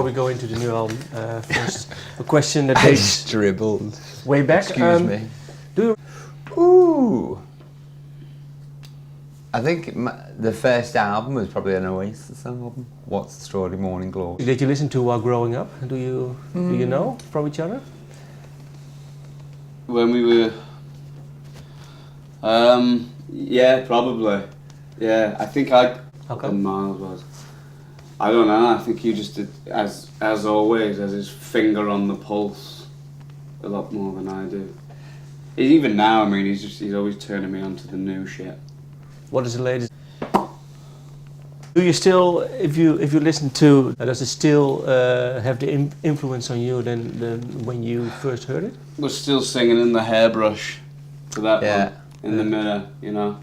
Before we go into the new album, first a question that I dates dribbled. way back. Excuse me. Do you Ooh. I think the first album was probably an Oasis album. What's the Story, Morning Glory. Did you listen to while growing up? Do you know from each other? When we were, yeah, probably, yeah. I think How come? and Miles was. I don't know. I think he just did, as always, has his finger on the pulse a lot more than I do. Even now, I mean, he's always turning me on to the new shit. What is the latest? Do you still, if you listen to, does it still have the influence on you than when you first heard it? We're still singing in the hairbrush to that Yeah. one in the mirror, you know.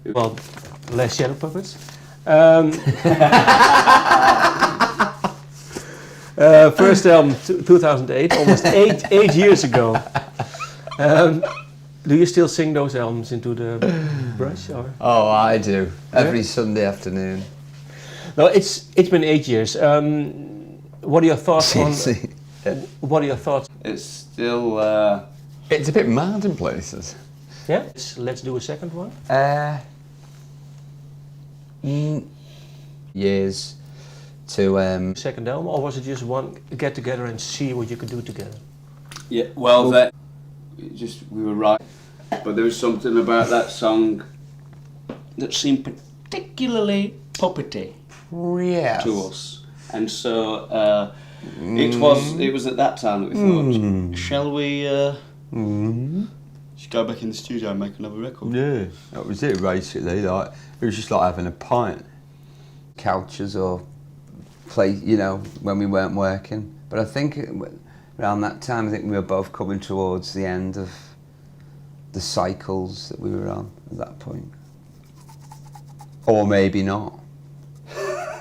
Well, less Shadow Puppets. First album, 2008, almost eight years ago. Do you still sing those albums into the brush, or? Oh, I do. Every Sunday afternoon. No, it's been 8 years. What are your thoughts on? What are your thoughts? It's still. It's a bit mad in places. Yeah. Let's do a second one. Years to Second album, or was it just one get together and see what you could do together? Yeah, well, we were right, but there was something about that song that seemed particularly puppety yes. to us, and so it was at that time that we thought, shall we just go back in the studio and make another record? Yeah, that was it basically. Like it was just like having a pint, couches or play, you know, when we weren't working. But I think around that time, I think we were both coming towards the end of the cycles that we were on at that point. Or maybe not.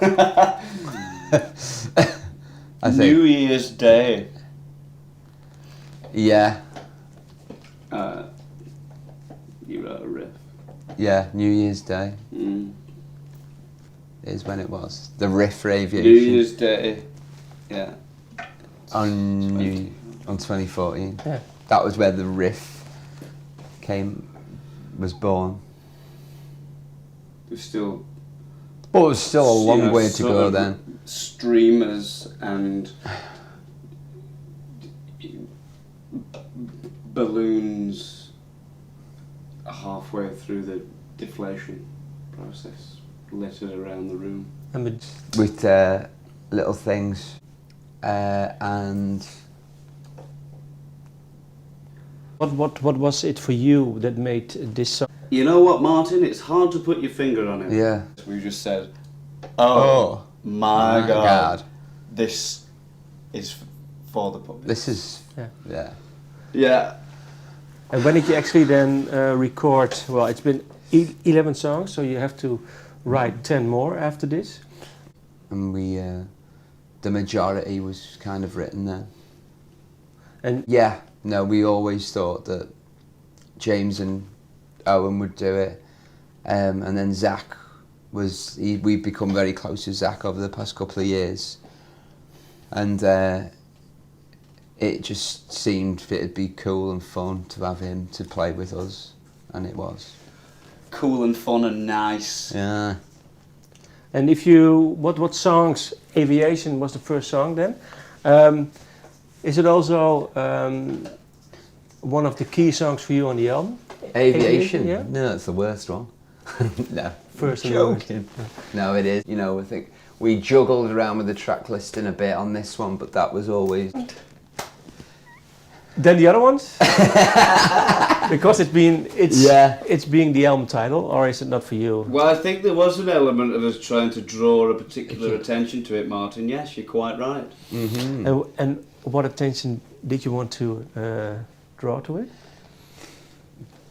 I think. New Year's Day. Yeah. You wrote a riff. Yeah, New Year's Day Mm. is when it was. The riff for Aviation. New Year's Day. Yeah. On 2014. Yeah. That was where the riff was born. There's still. But it was still a long you know, way to sort go of then. Streamers and balloons halfway through the deflation process, littered around the room. With little things and What was it for you that made this song? You know what, Martin? It's hard to put your finger on it. yeah. We just said, oh, my God, this is for the public. This is yeah. Yeah. And when did you actually then record? Well, it's been 11 songs, so you have to write 10 more after this. And we the majority was kind of written then. And Yeah, no, we always thought that James and Owen would do it, and then Zach we've become very close with Zach over the past couple of years, and it just seemed it'd be cool and fun to have him to play with us, and it was. Cool and fun and nice. Yeah. And if you, what songs? Aviation was the first song then. Is it also one of the key songs for you on the album? Aviation? Yeah. No, it's the worst one. No. First and Joking. No, it is. You know, I think we juggled around with the track listing a bit on this one, but that was always. Then the other ones? Because it's being the album title, or is it not for you? Well, I think there was an element of us trying to draw a particular attention to it, Martin. Yes, you're quite right. Mm-hmm. And what attention did you want to draw to it?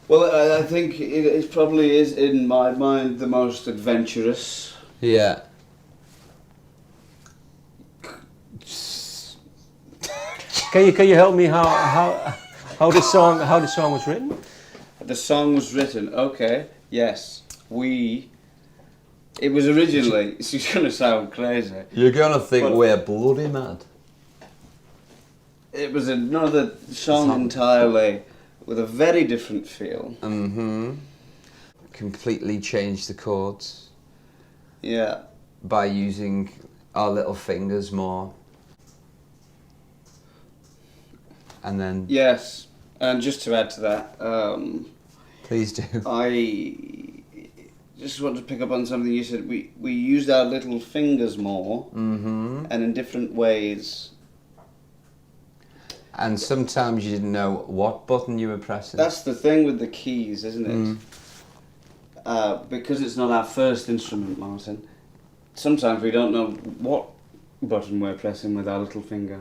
Well, I think it probably is, in my mind, the most adventurous. Yeah. Can you help me how the song was written? The song was written. Okay. Yes, we It was originally, it's going to sound crazy. You're gonna think But- we're bloody mad. It was another song entirely with a very different feel. Mm-hmm. Completely changed the chords Yeah. by using our little fingers more. And then, Yes, and just to add to that, please do. I just want to pick up on something you said. We used our little fingers more Mm-hmm. and in different ways. And sometimes you didn't know what button you were pressing. That's the thing with the keys, isn't it? Because it's not our first instrument, Martin. Sometimes we don't know what button we're pressing with our little finger.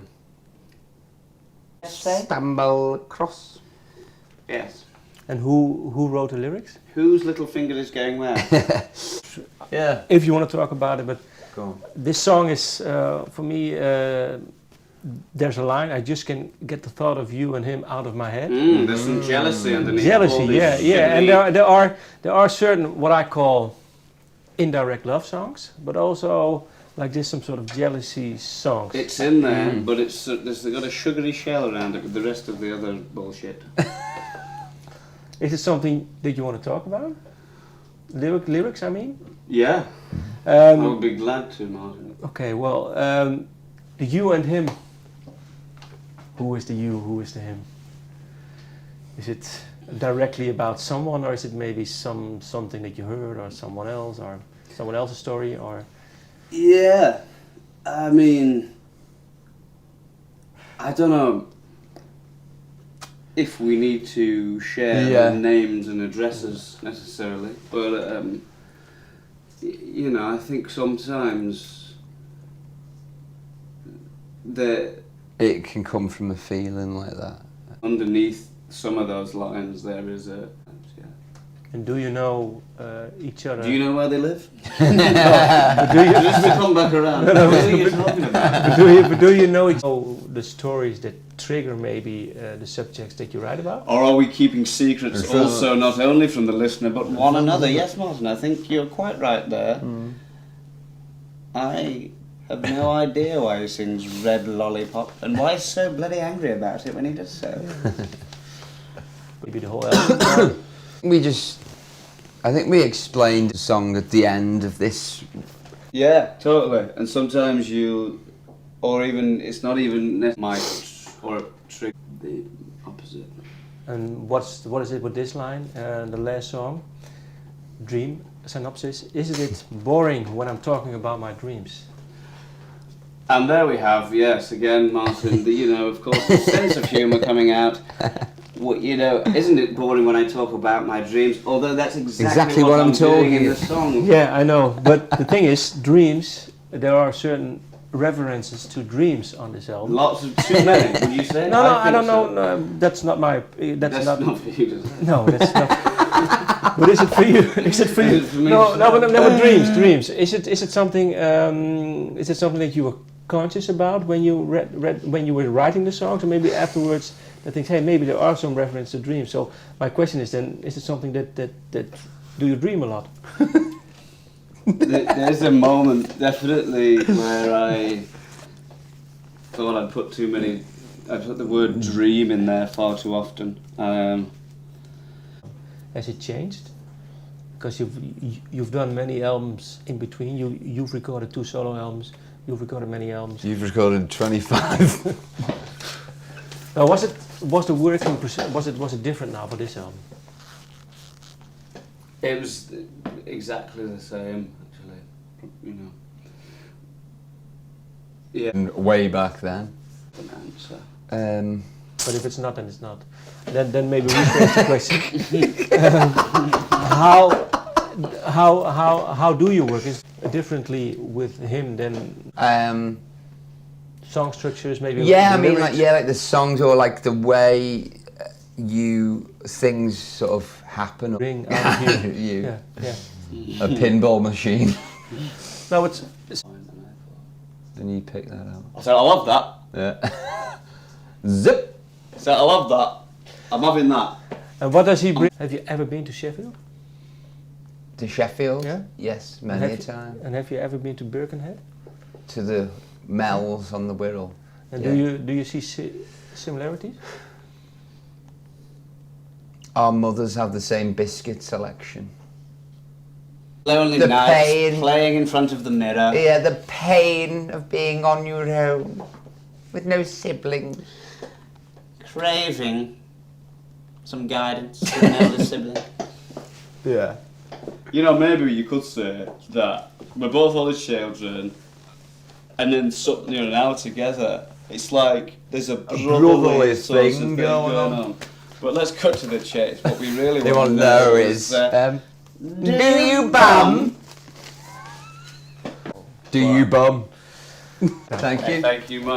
Stumble across. Yes. And who wrote the lyrics? Whose little finger is going where? Yeah. If you want to talk about it, but Go on. this song is, for me, there's a line, I just can get the thought of you and him out of my head. There's some jealousy underneath. Jealousy, all these yeah, and shibbly- there are certain what I call indirect love songs, but also like there's some sort of jealousy songs. It's in there, but it's there's got a sugary shell around it with the rest of the other bullshit. Is it something that you want to talk about? Lyrics, I mean. Yeah, I would Um, be glad to, Martin. okay, well, the you and him. Who is the you? Who is the him? Is it directly about someone, or is it maybe something that you heard, or someone else, or someone else's story, or? Yeah, I mean, I don't know if we need to share Yeah. the names and addresses necessarily, but you know, I think sometimes It can come from a feeling like that. underneath some of those lines there is a. Yeah. And do you know each other? Do you know where they live? But do you, Just to come back around. What are you talking about? but do you know the stories that trigger maybe the subjects that you write about? Or are we keeping secrets From- also not only from the listener but one another? Yes, Martin, I think you're quite right there. I have no idea why he sings Red Lollipop and why he's so bloody angry about it when he does so. Maybe the whole album. I think we explained the song at the end of this. Yeah, totally. And sometimes or even, it's not even or trick the opposite. And what is it with this line? The last song, Dream synopsis. Isn't it boring when I'm talking about my dreams? And there we have, yes, again, Martin, of course, the sense of humour coming out. Isn't it boring when I talk about my dreams? Although that's exactly what I'm doing in the song. Yeah, I know. But the thing is, dreams. There are certain references to dreams on this album. Lots of too many. Would you say? No, I think don't so. know. No, that's not my. That's not for you to say. No, that's not. But is it for you? Is it for you? Is it for me No, to no, say? but dreams. Is it something? Is it something that you were conscious about when you when you were writing the songs, or maybe afterwards? I think, hey, maybe there are some reference to dreams. So my question is then: is it something that do you dream a lot? There's a moment definitely where I thought I'd put too many. I put the word dream in there far too often. Has it changed? Because you've done many albums in between. You've recorded 2 solo albums. You've recorded many albums. You've recorded 25. Now, was the working process? Was it different now for this album? It was exactly the same, actually. Yeah. Way back then. An answer. But if it's not, then it's not. Then maybe rephrase the question. How do you work? Is it differently with him than song structures? Maybe. Yeah, I the mean, lyrics? like the songs or like the way things sort of happen. Ring out of you. You. Yeah, yeah. A pinball machine. No, it's Then you pick that out. I said, I love that. Yeah. Zip. I said, I love that. I'm having that. and what does he bring? Have you ever been to Sheffield? To Sheffield? Yeah? Yes, And many have a you- time. And have you ever been to Birkenhead? To the Mells on the Wirral. And Yeah. do you see similarities? Our mothers have the same biscuit selection. Lonely The nights, pain. playing in front of the mirror. Yeah, the pain of being on your own with no siblings. Craving some guidance from an elder sibling. Yeah. You know, maybe you could say that we're both only children, and then now together, it's like there's a brotherly sort of thing going on. But let's cut to the chase. What we really They want want to to know is, is, do you bum? Do you bum? Thank you. Thank you, Mark.